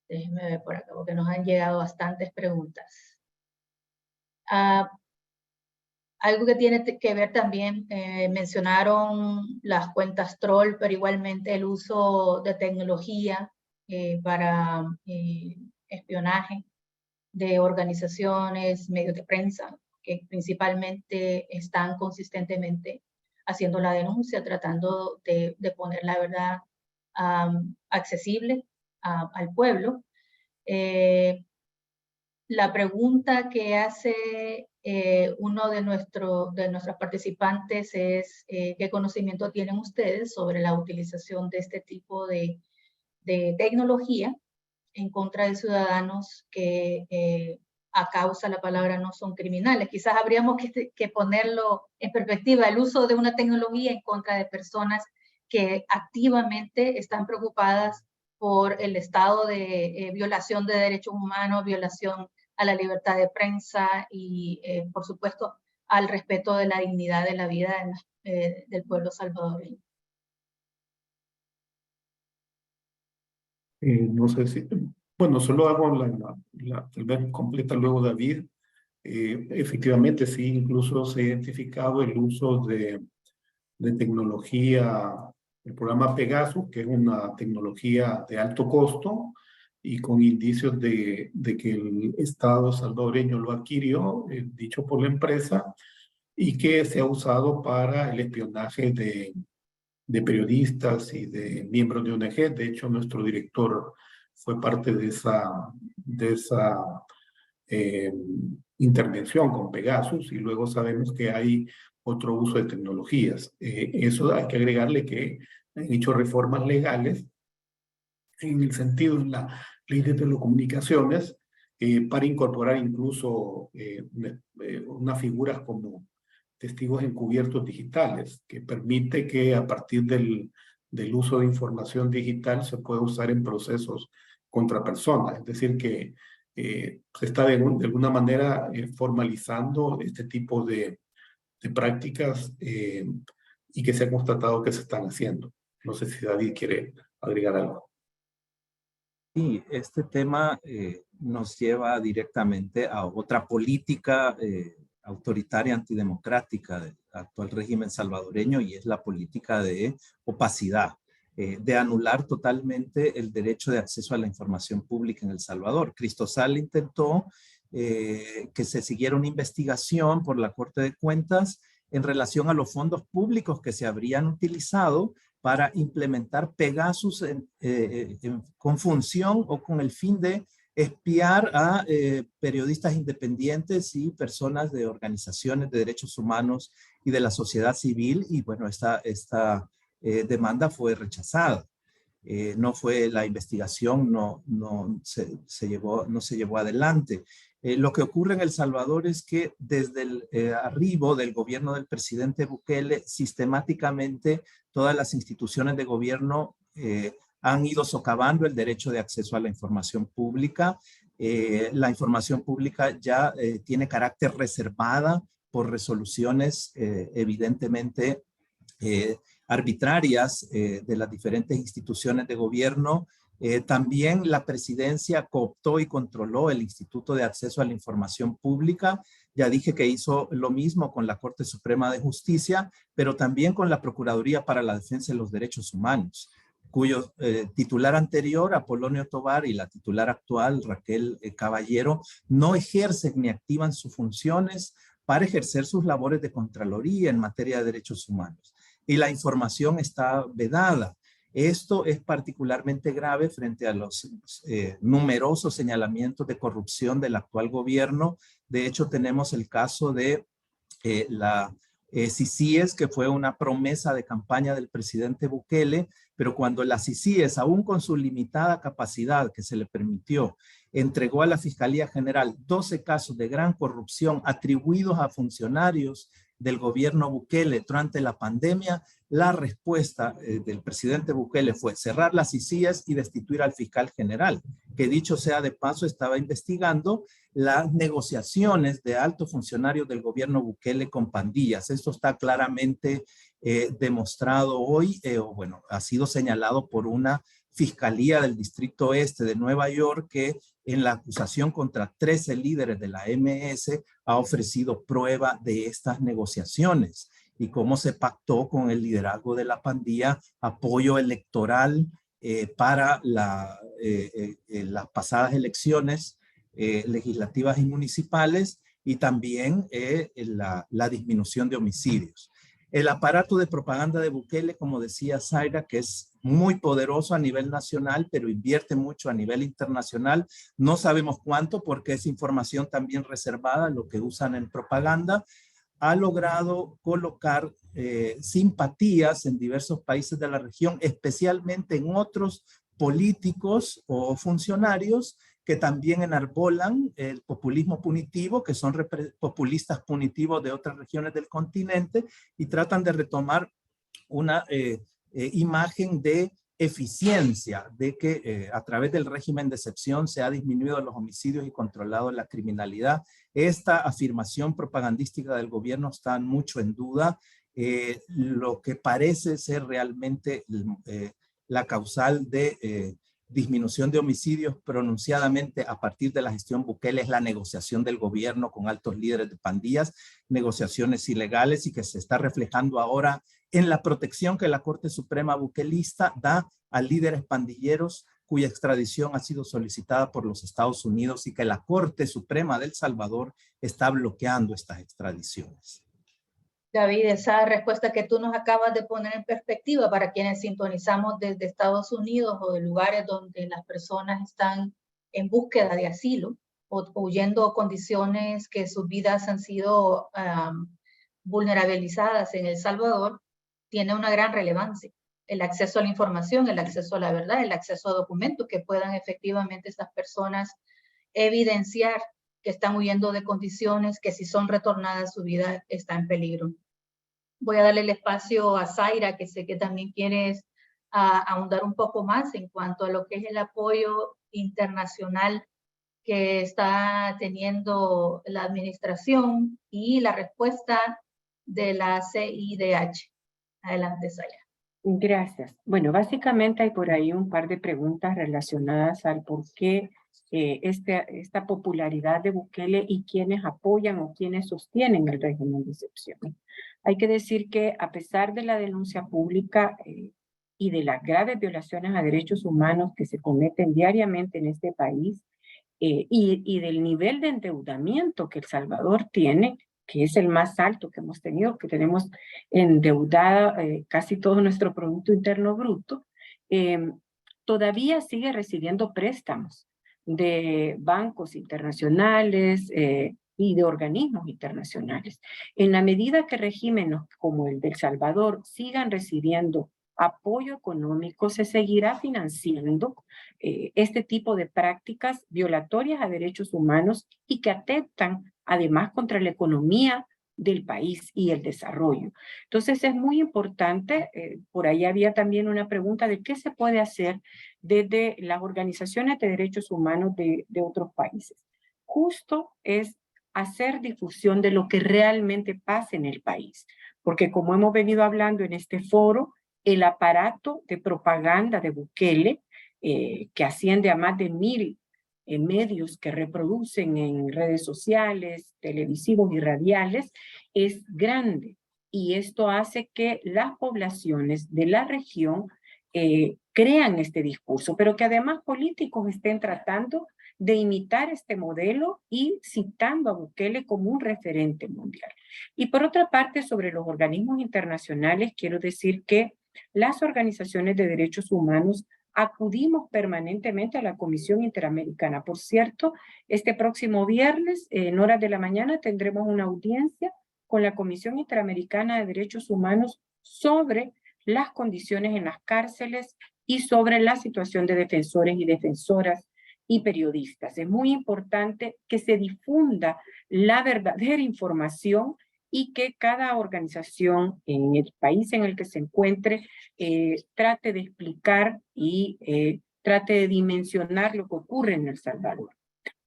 Déjenme ver por acá, porque nos han llegado bastantes preguntas. Algo que tiene que ver también, mencionaron las cuentas troll, pero igualmente el uso de tecnología para espionaje de organizaciones, medios de prensa, que principalmente están consistentemente haciendo la denuncia, tratando de poner la verdad accesible al pueblo. La pregunta que hace uno de nuestros participantes es ¿qué conocimiento tienen ustedes sobre la utilización de este tipo de tecnología en contra de ciudadanos que a causa la palabra no son criminales? Quizás habríamos que ponerlo en perspectiva, el uso de una tecnología en contra de personas que activamente están preocupadas por el estado de violación de derechos humanos, violación a la libertad de prensa y, por supuesto, al respeto de la dignidad de la vida del pueblo salvadoreño. No sé si, bueno, solo hago tal vez completa luego David. Efectivamente, sí, incluso se ha identificado el uso de tecnología, el programa Pegasus, que es una tecnología de alto costo y con indicios de que el Estado salvadoreño lo adquirió, dicho por la empresa, y que se ha usado para el espionaje de periodistas y de miembros de ONG. De hecho, nuestro director fue parte de esa intervención con Pegasus, y luego sabemos que hay otro uso de tecnologías. Eso hay que agregarle que han hecho reformas legales en el sentido de la ley de telecomunicaciones para incorporar incluso unas figuras como testigos encubiertos digitales, que permite que a partir del uso de información digital se pueda usar en procesos contra personas. Es decir, que se está de alguna manera formalizando este tipo de prácticas y que se ha constatado que se están haciendo. No sé si David quiere agregar algo. Sí, este tema nos lleva directamente a otra política autoritaria antidemocrática del actual régimen salvadoreño, y es la política de opacidad, de anular totalmente el derecho de acceso a la información pública en El Salvador. Cristosal intentó que se siguiera una investigación por la Corte de Cuentas en relación a los fondos públicos que se habrían utilizado para implementar Pegasus con función o con el fin de espiar a periodistas independientes y personas de organizaciones de derechos humanos y de la sociedad civil. Y bueno, esta demanda fue rechazada. No fue la investigación, no se llevó adelante. Lo que ocurre en El Salvador es que desde el arribo del gobierno del presidente Bukele, sistemáticamente todas las instituciones de gobierno han ido socavando el derecho de acceso a la información pública. La información pública ya tiene carácter reservada por resoluciones evidentemente arbitrarias de las diferentes instituciones de gobierno. También la presidencia cooptó y controló el Instituto de Acceso a la Información Pública. Ya dije que hizo lo mismo con la Corte Suprema de Justicia, pero también con la Procuraduría para la Defensa de los Derechos Humanos, cuyo titular anterior, Apolonio Tovar, y la titular actual, Raquel Caballero, no ejercen ni activan sus funciones para ejercer sus labores de Contraloría en materia de derechos humanos. Y la información está vedada. Esto es particularmente grave frente a los numerosos señalamientos de corrupción del actual gobierno. De hecho, tenemos el caso de la CICIES, que fue una promesa de campaña del presidente Bukele, pero cuando la CICIES, aún con su limitada capacidad que se le permitió, entregó a la Fiscalía General 12 casos de gran corrupción atribuidos a funcionarios del gobierno Bukele durante la pandemia, la respuesta del presidente Bukele fue cerrar las CICIES y destituir al fiscal general, que dicho sea de paso estaba investigando las negociaciones de altos funcionarios del gobierno Bukele con pandillas. Esto está claramente demostrado hoy, bueno, ha sido señalado por una Fiscalía del Distrito Este de Nueva York, que en la acusación contra 13 líderes de la MS ha ofrecido prueba de estas negociaciones y cómo se pactó con el liderazgo de la pandilla apoyo electoral para las pasadas elecciones legislativas y municipales, y también la disminución de homicidios. El aparato de propaganda de Bukele, como decía Zaira, que es muy poderoso a nivel nacional, pero invierte mucho a nivel internacional. No sabemos cuánto, porque es información también reservada, lo que usan en propaganda. Ha logrado colocar simpatías en diversos países de la región, especialmente en otros políticos o funcionarios que también enarbolan el populismo punitivo, que son populistas punitivos de otras regiones del continente, y tratan de retomar una imagen de eficiencia, de que a través del régimen de excepción se ha disminuido los homicidios y controlado la criminalidad. Esta afirmación propagandística del gobierno está mucho en duda. Lo que parece ser realmente la causal de disminución de homicidios pronunciadamente a partir de la gestión Bukele es la negociación del gobierno con altos líderes de pandillas, negociaciones ilegales, y que se está reflejando ahora en la protección que la Corte Suprema bukelista da a líderes pandilleros cuya extradición ha sido solicitada por los Estados Unidos, y que la Corte Suprema de El Salvador está bloqueando estas extradiciones. David, esa respuesta que tú nos acabas de poner en perspectiva para quienes sintonizamos desde Estados Unidos o de lugares donde las personas están en búsqueda de asilo o huyendo condiciones que sus vidas han sido vulnerabilizadas en El Salvador, tiene una gran relevancia. El acceso a la información, el acceso a la verdad, el acceso a documentos que puedan efectivamente estas personas evidenciar que están huyendo de condiciones que si son retornadas su vida está en peligro. Voy a darle el espacio a Zaira, que sé que también quieres ahondar un poco más en cuanto a lo que es el apoyo internacional que está teniendo la administración y la respuesta de la CIDH. Adelante, Zaira. Gracias. Bueno, básicamente hay por ahí un par de preguntas relacionadas al por qué esta popularidad de Bukele y quiénes apoyan o quiénes sostienen el régimen de excepción. Hay que decir que a pesar de la denuncia pública y de las graves violaciones a derechos humanos que se cometen diariamente en este país y del nivel de endeudamiento que El Salvador tiene, que es el más alto que hemos tenido, que tenemos endeudada casi todo nuestro Producto Interno Bruto, todavía sigue recibiendo préstamos de bancos internacionales y de organismos internacionales. En la medida que regímenes como el de El Salvador sigan recibiendo apoyo económico, se seguirá financiando este tipo de prácticas violatorias a derechos humanos y que atentan además contra la economía del país y el desarrollo. Entonces es muy importante, por ahí había también una pregunta de qué se puede hacer desde las organizaciones de derechos humanos de otros países. Justo es hacer difusión de lo que realmente pasa en el país, porque como hemos venido hablando en este foro, el aparato de propaganda de Bukele, que asciende a más de 1000 medios que reproducen en redes sociales, televisivos y radiales, es grande. Y esto hace que las poblaciones de la región crean este discurso, pero que además políticos estén tratando de imitar este modelo y citando a Bukele como un referente mundial. Y por otra parte, sobre los organismos internacionales, quiero decir que las organizaciones de derechos humanos acudimos permanentemente a la Comisión Interamericana. Por cierto, este próximo viernes, en horas de la mañana, tendremos una audiencia con la Comisión Interamericana de Derechos Humanos sobre las condiciones en las cárceles y sobre la situación de defensores y defensoras y periodistas. Es muy importante que se difunda la verdadera información y que cada organización en el país en el que se encuentre trate de explicar y trate de dimensionar lo que ocurre en El Salvador.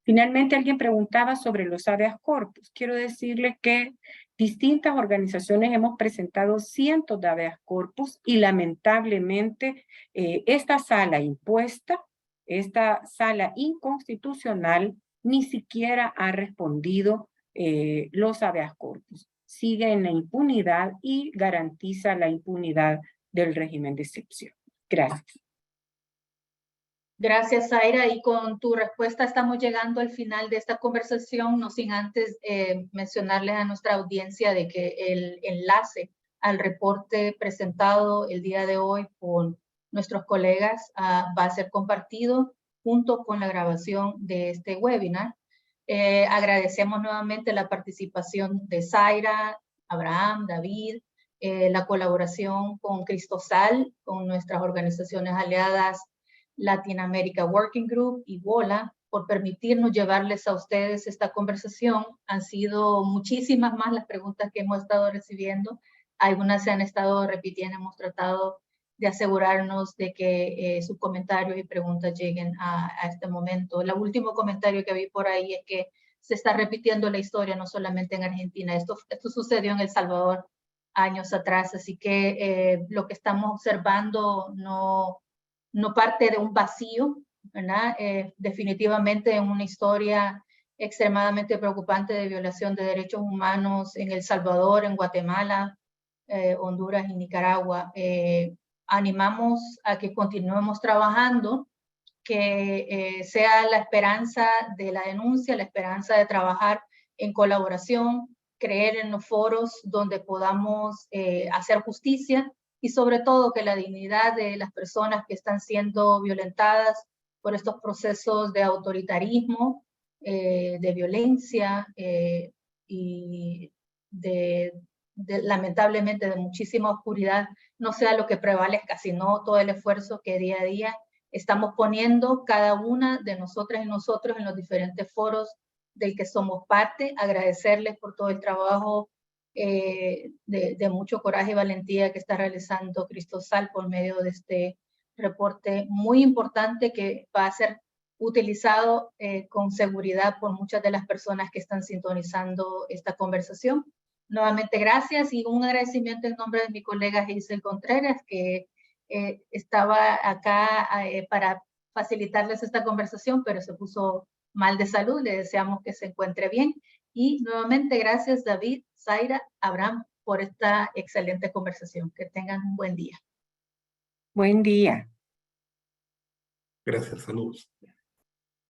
Finalmente, alguien preguntaba sobre los habeas corpus. Quiero decirle que distintas organizaciones hemos presentado cientos de habeas corpus y lamentablemente esta sala impuesta, esta sala inconstitucional, ni siquiera ha respondido los habeas corpus. Sigue en la impunidad y garantiza la impunidad del régimen de excepción. Gracias. Gracias, Zaira. Y con tu respuesta estamos llegando al final de esta conversación, no sin antes mencionarles a nuestra audiencia de que el enlace al reporte presentado el día de hoy por nuestros colegas va a ser compartido junto con la grabación de este webinar. Agradecemos nuevamente la participación de Zaira, Abraham, David, la colaboración con Cristosal, con nuestras organizaciones aliadas Latin America Working Group y WOLA, por permitirnos llevarles a ustedes esta conversación. Han sido muchísimas más las preguntas que hemos estado recibiendo. Algunas se han estado repitiendo, hemos tratado de asegurarnos de que sus comentarios y preguntas lleguen a este momento. El último comentario que vi por ahí es que se está repitiendo la historia, no solamente en Argentina. Esto sucedió en El Salvador años atrás, así que lo que estamos observando no parte de un vacío, ¿verdad? Definitivamente en una historia extremadamente preocupante de violación de derechos humanos en El Salvador, en Guatemala, Honduras y Nicaragua. Animamos a que continuemos trabajando, que sea la esperanza de la denuncia, la esperanza de trabajar en colaboración, creer en los foros donde podamos hacer justicia y sobre todo que la dignidad de las personas que están siendo violentadas por estos procesos de autoritarismo, de violencia y lamentablemente de muchísima oscuridad no sea lo que prevalezca, sino todo el esfuerzo que día a día estamos poniendo cada una de nosotras y nosotros en los diferentes foros del que somos parte, agradecerles por todo el trabajo de mucho coraje y valentía que está realizando Cristosal por medio de este reporte muy importante que va a ser utilizado con seguridad por muchas de las personas que están sintonizando esta conversación. Nuevamente, gracias y un agradecimiento en nombre de mi colega Hazel Contreras, que estaba acá para facilitarles esta conversación, pero se puso mal de salud. Le deseamos que se encuentre bien. Y nuevamente, gracias David, Zaira, Abraham, por esta excelente conversación. Que tengan un buen día. Buen día. Gracias, saludos.